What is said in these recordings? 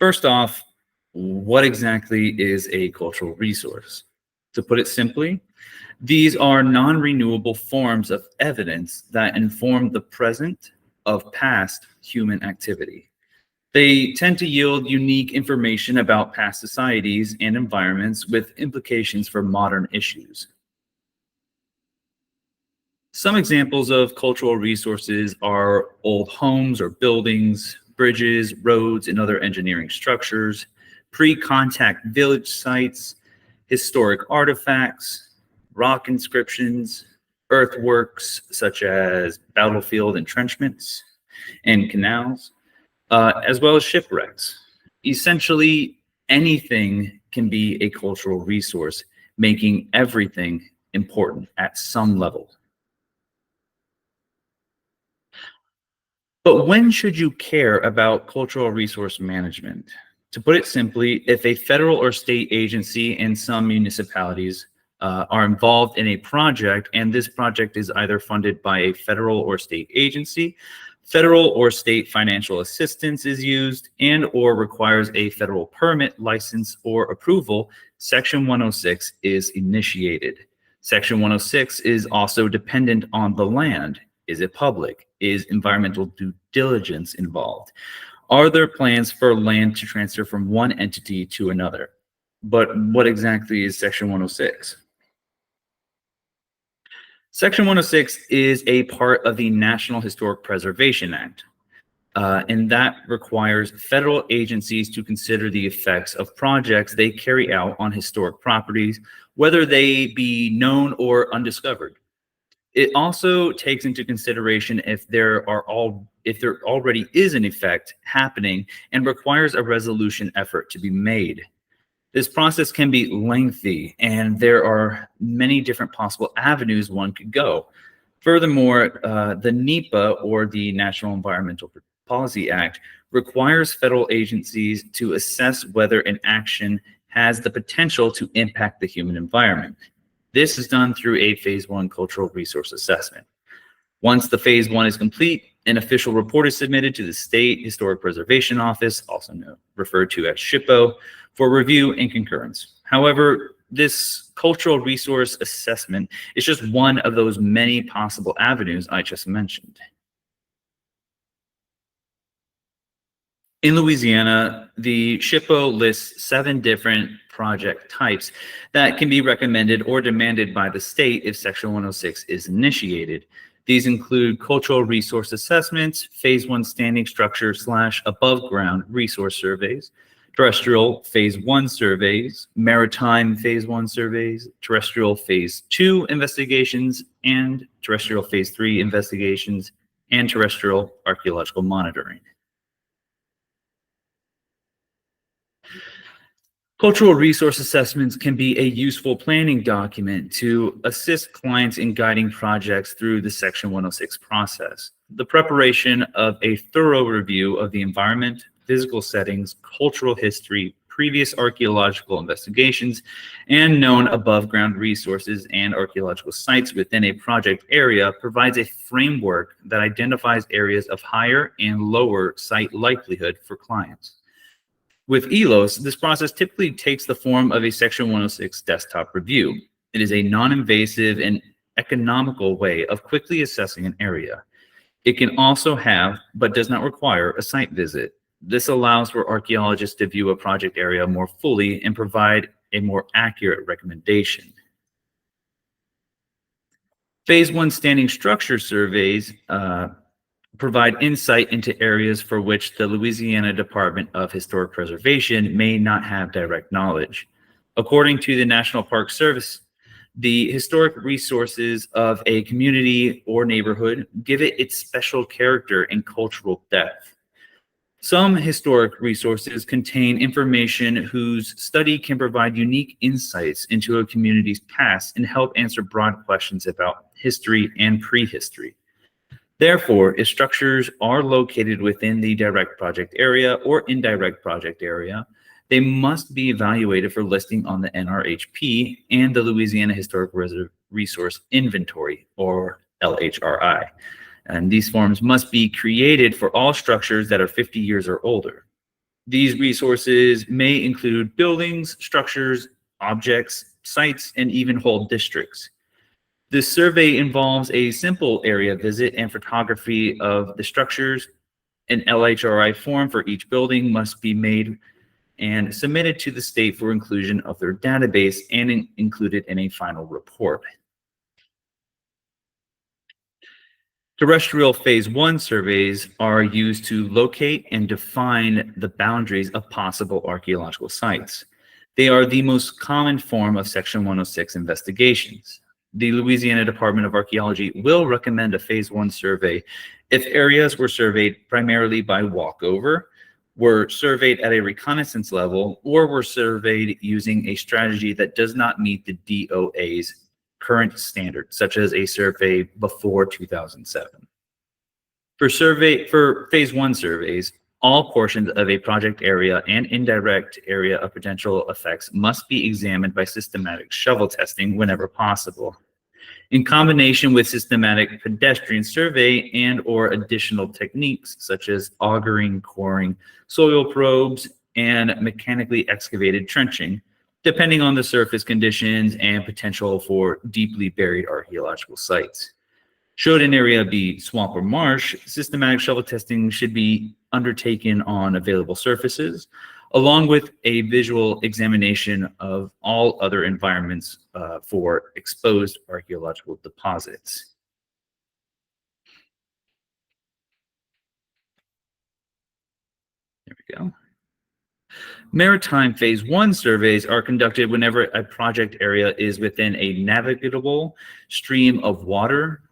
First off, what exactly is a cultural resource? To put it simply, these are non-renewable forms of evidence that inform the present of past human activity. They tend to yield unique information about past societies and environments with implications for modern issues. Some examples of cultural resources are old homes or buildings, bridges, roads, and other engineering structures, pre-contact village sites, historic artifacts, rock inscriptions, earthworks such as battlefield entrenchments and canals, as well as shipwrecks. Essentially, anything can be a cultural resource, making everything important at some level. But when should you care about cultural resource management? To put it simply, if a federal or state agency and some municipalities are involved in a project, and this project is either funded by a federal or state agency, federal or state financial assistance is used, and or requires a federal permit, license, or approval, Section 106 is initiated. Section 106 is also dependent on the land. Is it public? Is environmental due diligence involved? Are there plans for land to transfer from one entity to another? But what exactly is Section 106? Section 106 is a part of the National Historic Preservation Act, and that requires federal agencies to consider the effects of projects they carry out on historic properties, whether they be known or undiscovered. It also takes into consideration if there already is an effect happening and requires a resolution effort to be made. This process can be lengthy, and there are many different possible avenues one could go. Furthermore, the NEPA, or the National Environmental Policy Act, requires federal agencies to assess whether an action has the potential to impact the human environment. This is done through a Phase 1 cultural resource assessment. Once the Phase 1 is complete, an official report is submitted to the State Historic Preservation Office, also referred to as SHPO, for review and concurrence. However, this cultural resource assessment is just one of those many possible avenues I just mentioned. In Louisiana, the SHPO lists 7 different project types that can be recommended or demanded by the state if Section 106 is initiated. These include cultural resource assessments, Phase 1 standing structure / above ground resource surveys, terrestrial Phase 1 surveys, maritime Phase 1 surveys, terrestrial Phase 2 investigations, and terrestrial Phase 3 investigations, and terrestrial archaeological monitoring. Cultural resource assessments can be a useful planning document to assist clients in guiding projects through the Section 106 process. The preparation of a thorough review of the environment, physical settings, cultural history, previous archaeological investigations, and known above-ground resources and archaeological sites within a project area provides a framework that identifies areas of higher and lower site likelihood for clients. With ELOS, this process typically takes the form of a Section 106 desktop review. It is a non-invasive and economical way of quickly assessing an area. It can also have, but does not require, a site visit. This allows for archaeologists to view a project area more fully and provide a more accurate recommendation. Phase 1 standing structure surveys provide insight into areas for which the Louisiana Department of Historic Preservation may not have direct knowledge. According to the National Park Service, the historic resources of a community or neighborhood give it its special character and cultural depth. Some historic resources contain information whose study can provide unique insights into a community's past and help answer broad questions about history and prehistory. Therefore, if structures are located within the direct project area or indirect project area, they must be evaluated for listing on the NRHP and the Louisiana Historic Resource Inventory, or LHRI. And these forms must be created for all structures that are 50 years or older. These resources may include buildings, structures, objects, sites, and even whole districts. This survey involves a simple area visit and photography of the structures. An LHRI form for each building must be made and submitted to the state for inclusion of their database and included in a final report. Terrestrial Phase 1 surveys are used to locate and define the boundaries of possible archaeological sites. They are the most common form of Section 106 investigations. The Louisiana Department of Archaeology will recommend a Phase 1 survey if areas were surveyed primarily by walkover, were surveyed at a reconnaissance level, or were surveyed using a strategy that does not meet the DOA's current standards, such as a survey before 2007. For Phase 1 surveys, all portions of a project area and indirect area of potential effects must be examined by systematic shovel testing whenever possible. In combination with systematic pedestrian survey and/or additional techniques such as augering, coring, soil probes, and mechanically excavated trenching, depending on the surface conditions and potential for deeply buried archaeological sites. Should an area be swamp or marsh, systematic shovel testing should be undertaken on available surfaces, along with a visual examination of all other environments for exposed archaeological deposits. There we go. Maritime Phase 1 surveys are conducted whenever a project area is within a navigable stream of water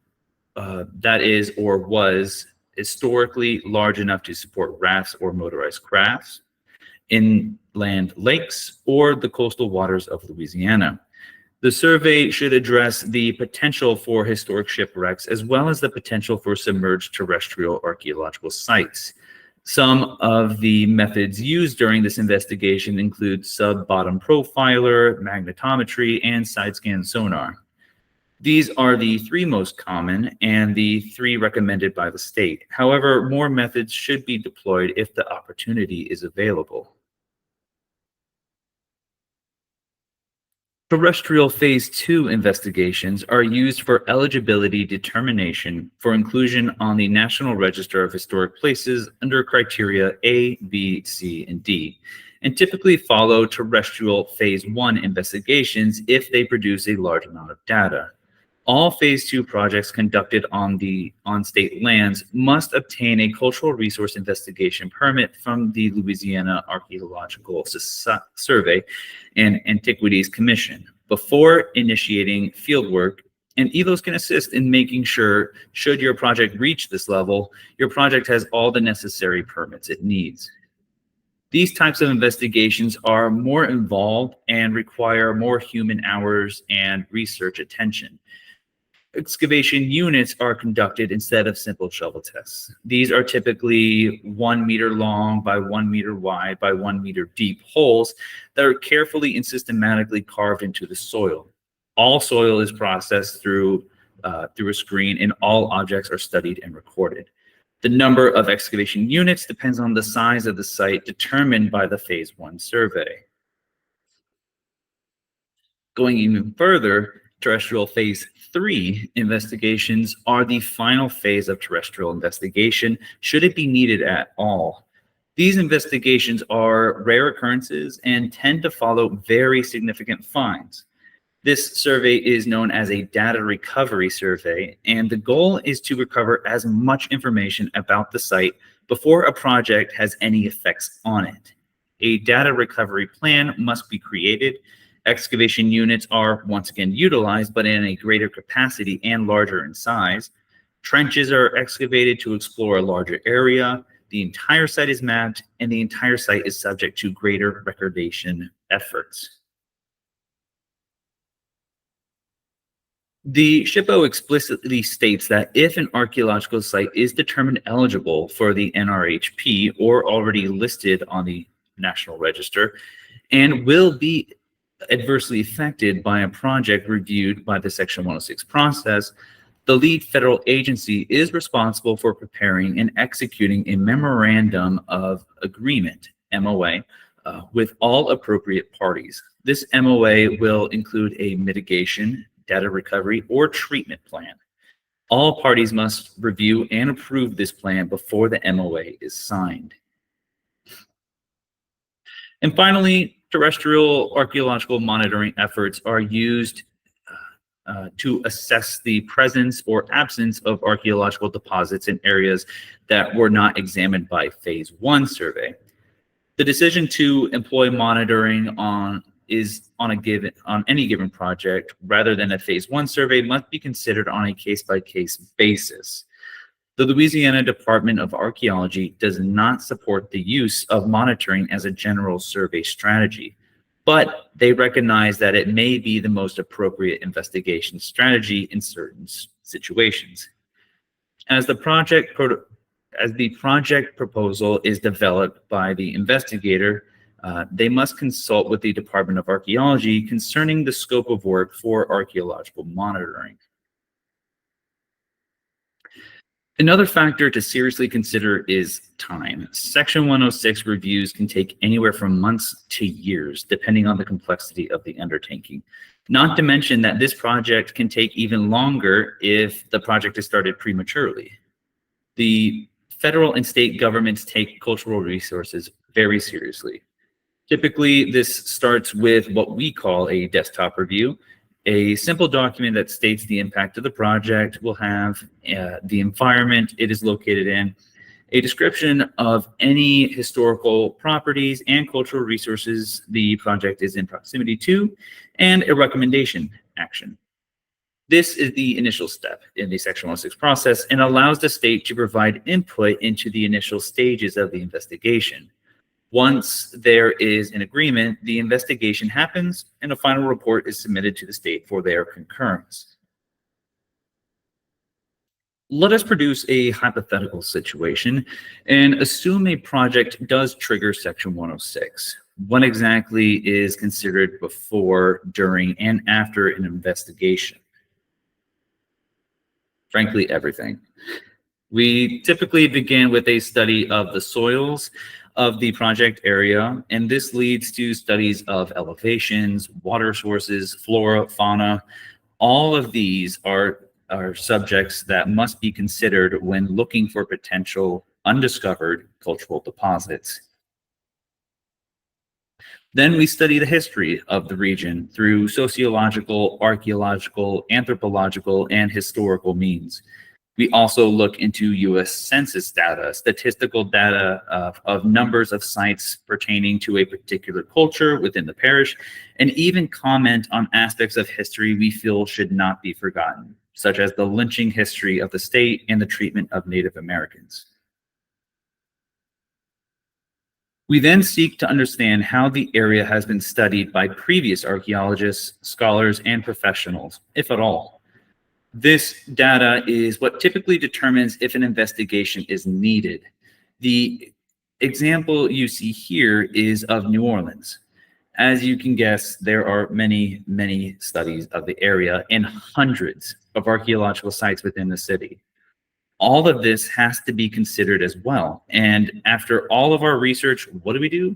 that is or was historically large enough to support rafts or motorized crafts, inland lakes, or the coastal waters of Louisiana. The survey should address the potential for historic shipwrecks as well as the potential for submerged terrestrial archaeological sites. Some of the methods used during this investigation include sub-bottom profiler, magnetometry, and side-scan sonar. These are the three most common and the three recommended by the state. However, more methods should be deployed if the opportunity is available. Terrestrial Phase 2 investigations are used for eligibility determination for inclusion on the National Register of Historic Places under criteria A, B, C, and D, and typically follow terrestrial Phase 1 investigations if they produce a large amount of data. All Phase 2 projects conducted on state lands must obtain a cultural resource investigation permit from the Louisiana Archaeological Survey and Antiquities Commission before initiating fieldwork, and ELOS can assist in making sure, should your project reach this level, your project has all the necessary permits it needs. These types of investigations are more involved and require more human hours and research attention. Excavation units are conducted instead of simple shovel tests. These are typically 1 meter long by 1 meter wide by 1 meter deep holes that are carefully and systematically carved into the soil. All soil is processed through a screen, and all objects are studied and recorded. The number of excavation units depends on the size of the site determined by the Phase 1 survey. Going even further, terrestrial Phase 3 investigations are the final phase of terrestrial investigation, should it be needed at all. These investigations are rare occurrences and tend to follow very significant finds. This survey is known as a data recovery survey, and the goal is to recover as much information about the site before a project has any effects on it. A data recovery plan must be created. Excavation units are once again utilized, but in a greater capacity and larger in size. Trenches are excavated to explore a larger area. The entire site is mapped, and the entire site is subject to greater recordation efforts. The SHPO explicitly states that if an archaeological site is determined eligible for the NRHP or already listed on the National Register and will be adversely affected by a project reviewed by the Section 106 process, the lead federal agency is responsible for preparing and executing a memorandum of agreement MOA, with all appropriate parties. This MOA will include a mitigation, data recovery, or treatment plan. All parties must review and approve this plan before the MOA is signed. And finally, terrestrial archaeological monitoring efforts are used to assess the presence or absence of archaeological deposits in areas that were not examined by Phase 1 survey. The decision to employ monitoring on any given project rather than a Phase 1 survey must be considered on a case-by-case basis. The Louisiana Department of Archaeology does not support the use of monitoring as a general survey strategy, but they recognize that it may be the most appropriate investigation strategy in certain situations. As the project proposal is developed by the investigator, they must consult with the Department of Archaeology concerning the scope of work for archaeological monitoring. Another factor to seriously consider is time. Section 106 reviews can take anywhere from months to years, depending on the complexity of the undertaking. Not to mention that this project can take even longer if the project is started prematurely. The federal and state governments take cultural resources very seriously. Typically, this starts with what we call a desktop review. A simple document that states the impact of the project will have the environment it is located in, a description of any historical properties and cultural resources the project is in proximity to, and a recommendation action. This is the initial step in the Section 106 process and allows the state to provide input into the initial stages of the investigation. Once there is an agreement, the investigation happens and a final report is submitted to the state for their concurrence. Let us produce a hypothetical situation and assume a project does trigger Section 106. What exactly is considered before, during, and after an investigation? Frankly, everything. We typically begin with a study of the soils of the project area, and this leads to studies of elevations, water sources, flora, fauna. All of these are subjects that must be considered when looking for potential undiscovered cultural deposits. Then we study the history of the region through sociological, archaeological, anthropological, and historical means. We also look into U.S. Census data, statistical data of numbers of sites pertaining to a particular culture within the parish, and even comment on aspects of history we feel should not be forgotten, such as the lynching history of the state and the treatment of Native Americans. We then seek to understand how the area has been studied by previous archaeologists, scholars, and professionals, if at all. This data is what typically determines if an investigation is needed. The example you see here is of New Orleans. As you can guess, there are many, many studies of the area and hundreds of archaeological sites within the city. All of this has to be considered as well. And after all of our research, what do?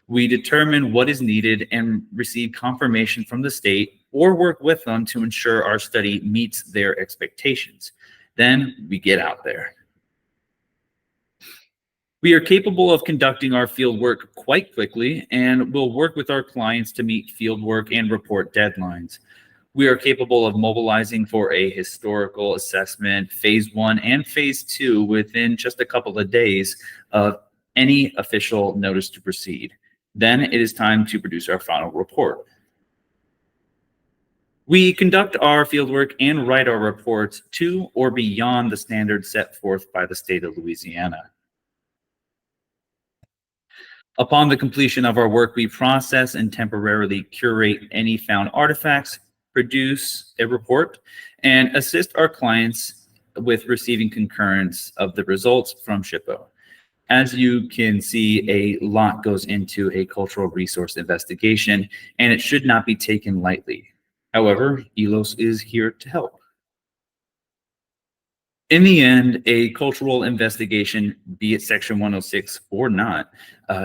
We determine what is needed and receive confirmation from the state or work with them to ensure our study meets their expectations. Then we get out there. We are capable of conducting our field work quite quickly and will work with our clients to meet field work and report deadlines. We are capable of mobilizing for a historical assessment, phase 1 and phase 2 within just a couple of days of any official notice to proceed. Then it is time to produce our final report. We conduct our fieldwork and write our reports to or beyond the standards set forth by the state of Louisiana. Upon the completion of our work, we process and temporarily curate any found artifacts, produce a report, and assist our clients with receiving concurrence of the results from SHPO. As you can see, a lot goes into a cultural resource investigation, and it should not be taken lightly. However, ELOS is here to help. In the end, a cultural investigation, be it Section 106 or not,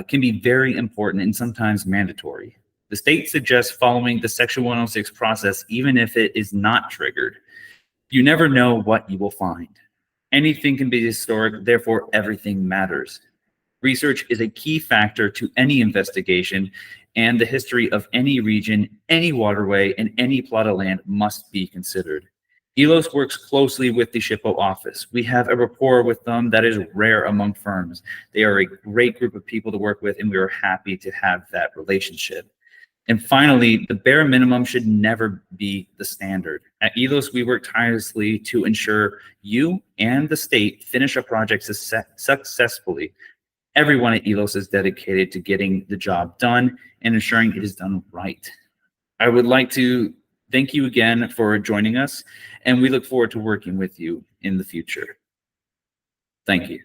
can be very important and sometimes mandatory. The state suggests following the Section 106 process, even if it is not triggered. You never know what you will find. Anything can be historic, therefore everything matters. Research is a key factor to any investigation, and the history of any region, any waterway, and any plot of land must be considered. ELOS works closely with the SHPO office. We have a rapport with them that is rare among firms. They are a great group of people to work with, and we are happy to have that relationship. And finally, the bare minimum should never be the standard. At ELOS, we work tirelessly to ensure you and the state finish a project successfully. Everyone at ELOS is dedicated to getting the job done and ensuring it is done right. I would like to thank you again for joining us, and we look forward to working with you in the future. Thank you.